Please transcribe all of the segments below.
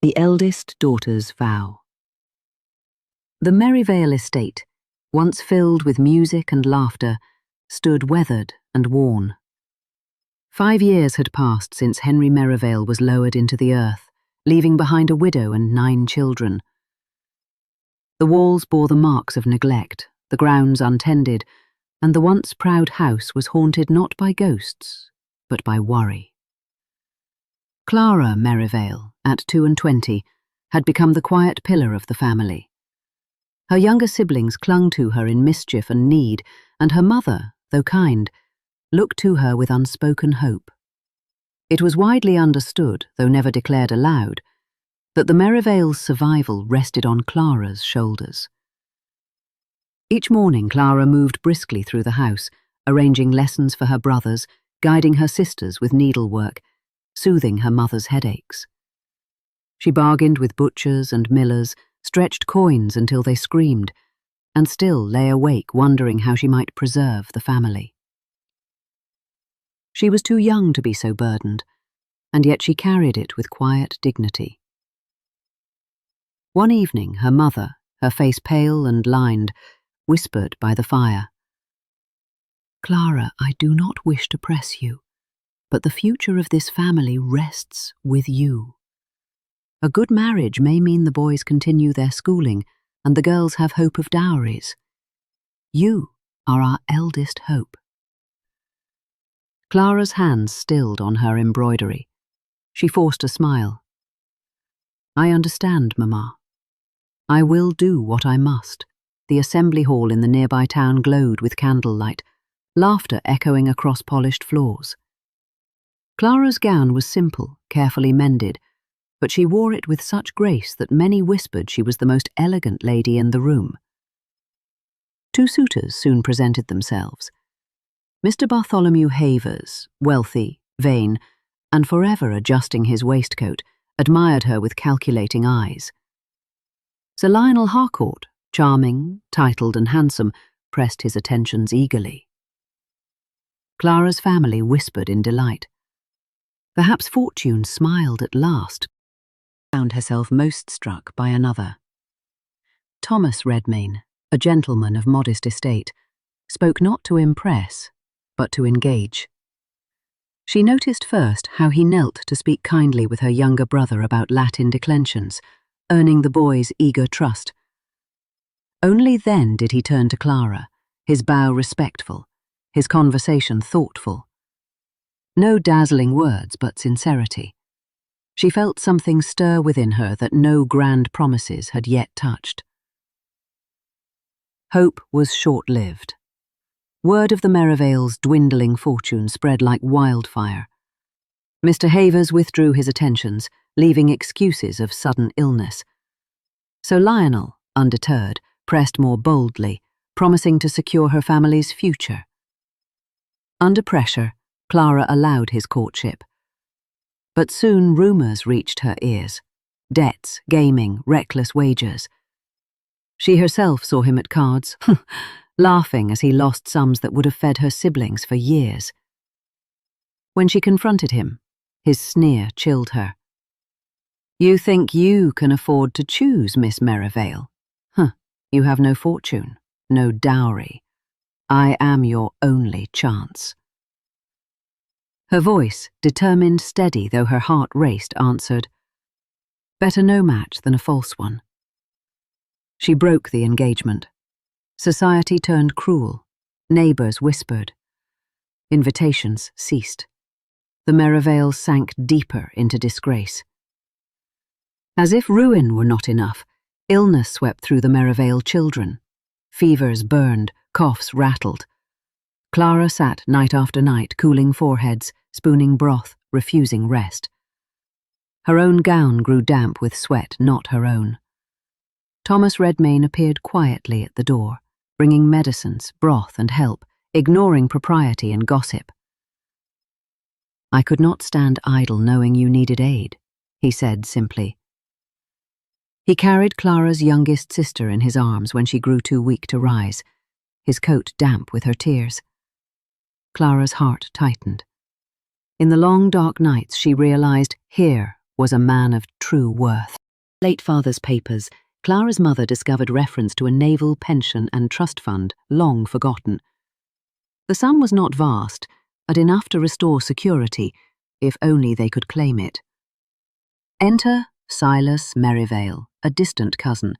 The eldest daughter's vow. The Merivale estate, once filled with music and laughter, stood weathered and worn. 5 years had passed since Henry Merivale was lowered into the earth, leaving behind a widow and 9 children. The walls bore the marks of neglect, the grounds untended, and the once proud house was haunted not by ghosts, but by worry. Clara Merivale, at 22, had become the quiet pillar of the family. Her younger siblings clung to her in mischief and need, and her mother, though kind, looked to her with unspoken hope. It was widely understood, though never declared aloud, that the Merivales' survival rested on Clara's shoulders. Each morning Clara moved briskly through the house, arranging lessons for her brothers, guiding her sisters with needlework, soothing her mother's headaches. She bargained with butchers and millers, stretched coins until they screamed, and still lay awake wondering how she might preserve the family. She was too young to be so burdened, and yet she carried it with quiet dignity. One evening her mother, her face pale and lined, whispered by the fire, "Clara, I do not wish to press you, but the future of this family rests with you. A good marriage may mean the boys continue their schooling and the girls have hope of dowries. You are our eldest hope." Clara's hands stilled on her embroidery. She forced a smile. "I understand, Mamma. I will do what I must." The assembly hall in the nearby town glowed with candlelight, laughter echoing across polished floors. Clara's gown was simple, carefully mended, but she wore it with such grace that many whispered she was the most elegant lady in the room. 2 suitors soon presented themselves. Mr. Bartholomew Havers, wealthy, vain, and forever adjusting his waistcoat, admired her with calculating eyes. Sir Lionel Harcourt, charming, titled and handsome, pressed his attentions eagerly. Clara's family whispered in delight. Perhaps fortune smiled at last, found herself most struck by another. Thomas Redmayne, a gentleman of modest estate, spoke not to impress, but to engage. She noticed first how he knelt to speak kindly with her younger brother about Latin declensions, earning the boy's eager trust. Only then did he turn to Clara, his bow respectful, his conversation thoughtful. No dazzling words, but sincerity. She felt something stir within her that no grand promises had yet touched. Hope was short-lived. Word of the Merivales' dwindling fortune spread like wildfire. Mr. Havers withdrew his attentions, leaving excuses of sudden illness. So Lionel, undeterred, pressed more boldly, promising to secure her family's future. Under pressure, Clara allowed his courtship. But soon rumours reached her ears. Debts, gaming, reckless wagers. She herself saw him at cards, laughing as he lost sums that would have fed her siblings for years. When she confronted him, his sneer chilled her. "You think you can afford to choose, Miss Merivale? You have no fortune, no dowry. I am your only chance." Her voice, determined, steady, though her heart raced, answered, "Better no match than a false one." She broke the engagement. Society turned cruel. Neighbours whispered. Invitations ceased. The Merivales sank deeper into disgrace. As if ruin were not enough, illness swept through the Merivale children. Fevers burned, coughs rattled. Clara sat night after night, cooling foreheads, spooning broth, refusing rest. Her own gown grew damp with sweat not her own. Thomas Redmayne appeared quietly at the door, bringing medicines, broth and help, ignoring propriety and gossip. "I could not stand idle knowing you needed aid," he said simply. He carried Clara's youngest sister in his arms when she grew too weak to rise, his coat damp with her tears. Clara's heart tightened. In the long dark nights she realized here was a man of true worth. Late father's papers, Clara's mother discovered reference to a naval pension and trust fund long forgotten. The sum was not vast, but enough to restore security, if only they could claim it. Enter Silas Merivale, a distant cousin.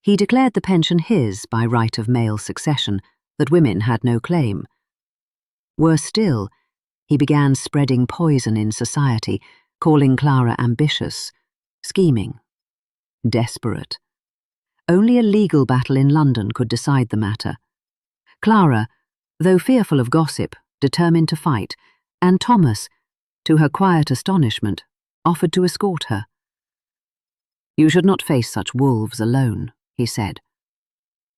He declared the pension his by right of male succession, that women had no claim. Worse still, he began spreading poison in society, calling Clara ambitious, scheming, desperate. Only a legal battle in London could decide the matter. Clara, though fearful of gossip, determined to fight, and Thomas, to her quiet astonishment, offered to escort her. "You should not face such wolves alone," he said.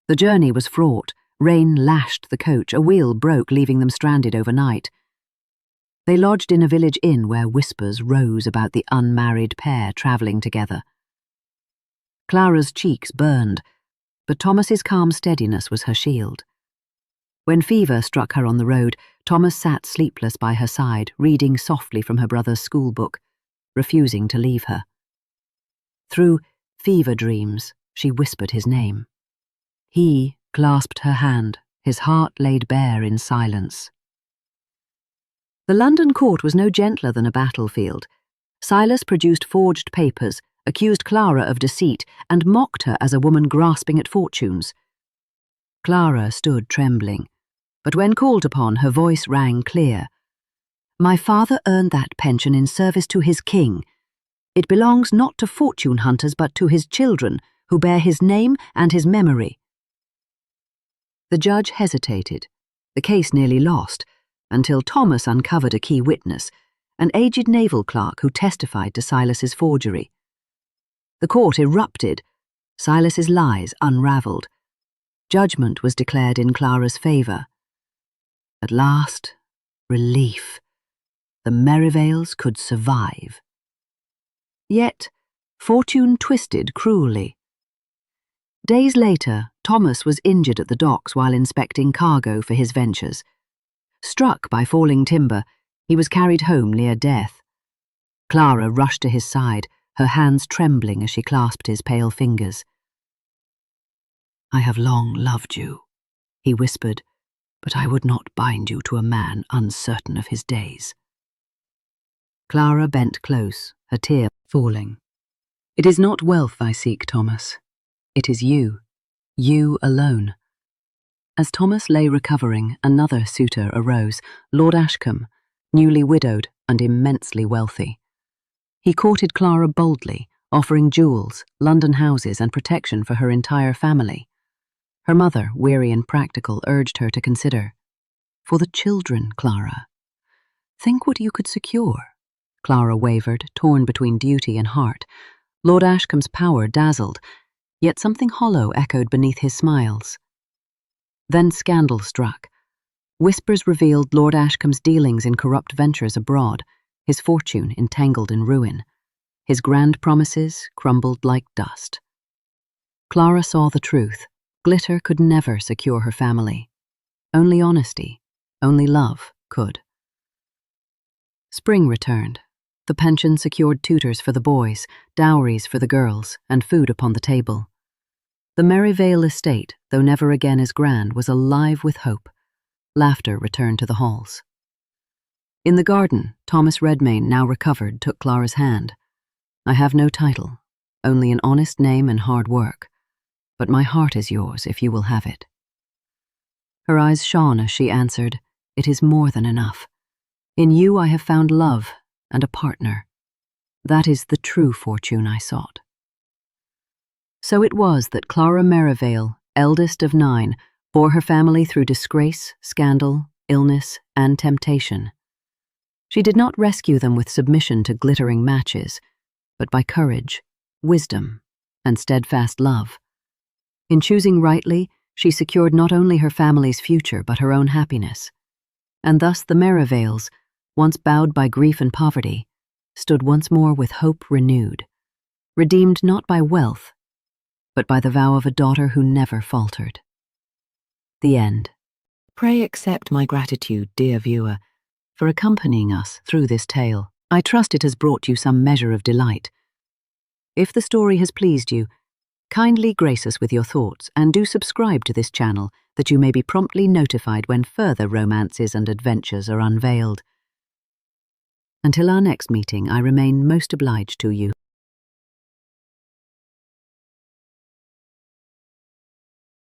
The journey was fraught. Rain lashed the coach, a wheel broke, leaving them stranded overnight. They lodged in a village inn where whispers rose about the unmarried pair travelling together. Clara's cheeks burned, but Thomas's calm steadiness was her shield. When fever struck her on the road, Thomas sat sleepless by her side, reading softly from her brother's schoolbook, refusing to leave her. Through fever dreams, she whispered his name. He clasped her hand, his heart laid bare in silence. The London court was no gentler than a battlefield. Silas produced forged papers, accused Clara of deceit, and mocked her as a woman grasping at fortunes. Clara stood trembling, but when called upon, her voice rang clear. "My father earned that pension in service to his king. It belongs not to fortune hunters but to his children, who bear his name and his memory." The judge hesitated, the case nearly lost, until Thomas uncovered a key witness, an aged naval clerk who testified to Silas's forgery. The court erupted, Silas's lies unravelled. Judgment was declared in Clara's favour. At last, relief. The Merivales could survive. Yet, fortune twisted cruelly. Days later, Thomas was injured at the docks while inspecting cargo for his ventures. Struck by falling timber, he was carried home near death. Clara rushed to his side, her hands trembling as she clasped his pale fingers. "I have long loved you," he whispered, "but I would not bind you to a man uncertain of his days." Clara bent close, her tear falling. "It is not wealth I seek, Thomas. It is you alone." As Thomas lay recovering, another suitor arose, Lord Ashcombe, newly widowed and immensely wealthy. He courted Clara boldly, offering jewels, London houses, and protection for her entire family. Her mother, weary and practical, urged her to consider. "For the children, Clara. Think what you could secure." Clara wavered, torn between duty and heart. Lord Ashcombe's power dazzled, yet something hollow echoed beneath his smiles. Then scandal struck. Whispers revealed Lord Ashcombe's dealings in corrupt ventures abroad, his fortune entangled in ruin. His grand promises crumbled like dust. Clara saw the truth. Glitter could never secure her family. Only honesty, only love could. Spring returned. The pension secured tutors for the boys, dowries for the girls, and food upon the table. The Merivale estate, though never again as grand, was alive with hope. Laughter returned to the halls. In the garden, Thomas Redmayne, now recovered, took Clara's hand. "I have no title, only an honest name and hard work, but my heart is yours if you will have it." Her eyes shone as she answered, "It is more than enough. In you I have found love and a partner. That is the true fortune I sought." So it was that Clara Merivale, eldest of 9, bore her family through disgrace, scandal, illness, and temptation. She did not rescue them with submission to glittering matches, but by courage, wisdom, and steadfast love. In choosing rightly, she secured not only her family's future but her own happiness. And thus the Merivales, once bowed by grief and poverty, stood once more with hope renewed, redeemed not by wealth, but by the vow of a daughter who never faltered. The end. Pray accept my gratitude, dear viewer, for accompanying us through this tale. I trust it has brought you some measure of delight. If the story has pleased you, kindly grace us with your thoughts and do subscribe to this channel that you may be promptly notified when further romances and adventures are unveiled. Until our next meeting, I remain most obliged to you.